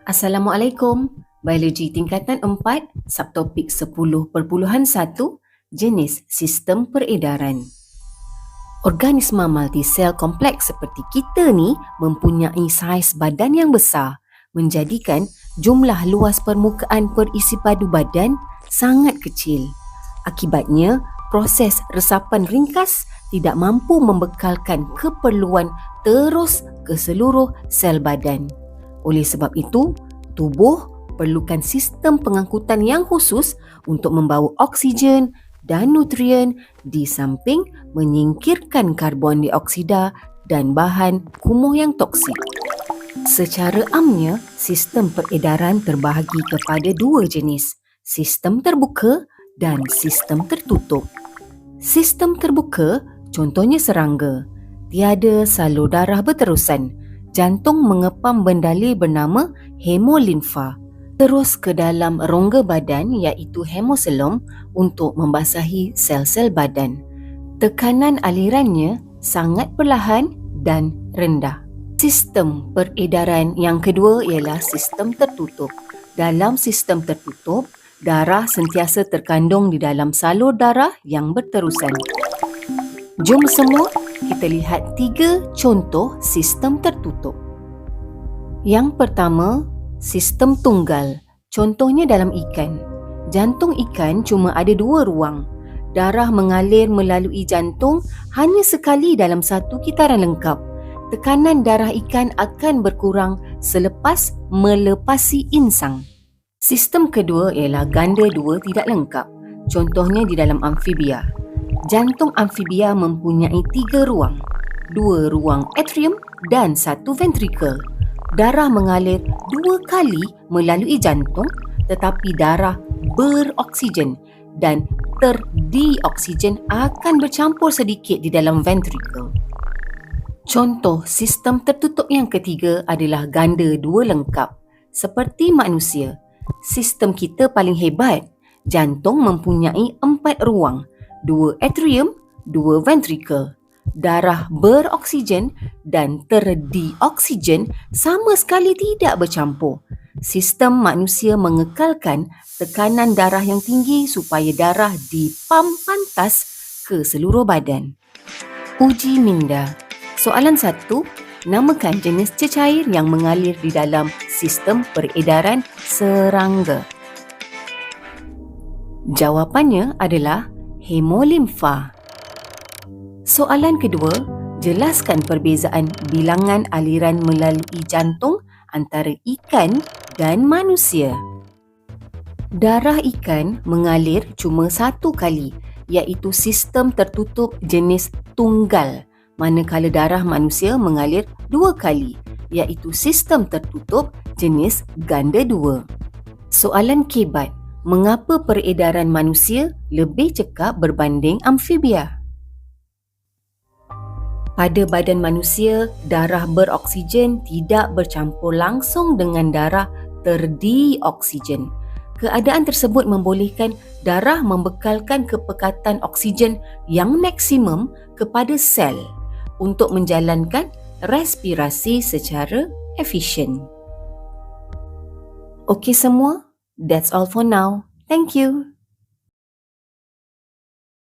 Assalamualaikum. Biologi tingkatan 4, subtopik 10.1, jenis sistem peredaran. Organisma multisel kompleks seperti kita ni mempunyai saiz badan yang besar, menjadikan jumlah luas permukaan perisi padu badan sangat kecil. Akibatnya, proses resapan ringkas tidak mampu membekalkan keperluan terus ke seluruh sel badan. Oleh sebab itu, tubuh perlukan sistem pengangkutan yang khusus untuk membawa oksigen dan nutrien di samping menyingkirkan karbon dioksida dan bahan kumuh yang toksik. Secara amnya, sistem peredaran terbahagi kepada dua jenis, sistem terbuka dan sistem tertutup. Sistem terbuka contohnya serangga, tiada salur darah berterusan. Jantung mengepam bendalir bernama hemolimfa terus ke dalam rongga badan iaitu hemoselom untuk membasahi sel-sel badan. Tekanan alirannya sangat perlahan dan rendah. Sistem peredaran yang kedua ialah sistem tertutup. Dalam sistem tertutup, darah sentiasa terkandung di dalam salur darah yang berterusan. Jom semua kita lihat 3 contoh sistem tertutup. Yang pertama, sistem tunggal. Contohnya dalam ikan. Jantung ikan cuma ada 2 ruang. Darah mengalir melalui jantung hanya sekali dalam satu kitaran lengkap. Tekanan darah ikan akan berkurang selepas melepasi insang. Sistem kedua ialah ganda 2 tidak lengkap. Contohnya di dalam amfibia. Jantung amfibia mempunyai 3 ruang. 2 ruang atrium dan 1 ventricle. Darah mengalir 2 kali melalui jantung tetapi darah beroksigen dan terdioksigen akan bercampur sedikit di dalam ventricle. Contoh sistem tertutup yang ketiga adalah ganda 2 lengkap. Seperti manusia, sistem kita paling hebat. Jantung mempunyai 4 ruang, 2 atrium, 2 ventricle. Darah beroksigen dan terdioksigen sama sekali tidak bercampur. Sistem manusia mengekalkan tekanan darah yang tinggi supaya darah dipam pantas ke seluruh badan. Uji minda. Soalan 1, namakan jenis cecair yang mengalir di dalam sistem peredaran serangga. Jawapannya adalah hemolimfa. Soalan kedua, jelaskan perbezaan bilangan aliran melalui jantung antara ikan dan manusia. Darah ikan mengalir cuma 1 kali, iaitu sistem tertutup jenis tunggal, manakala darah manusia mengalir 2 kali, iaitu sistem tertutup jenis ganda 2. Soalan kebat, mengapa peredaran manusia lebih cekap berbanding amfibia? Pada badan manusia, darah beroksigen tidak bercampur langsung dengan darah terdioksigen. Keadaan tersebut membolehkan darah membekalkan kepekatan oksigen yang maksimum kepada sel untuk menjalankan respirasi secara efisien. Okey semua, that's all for now. Thank you.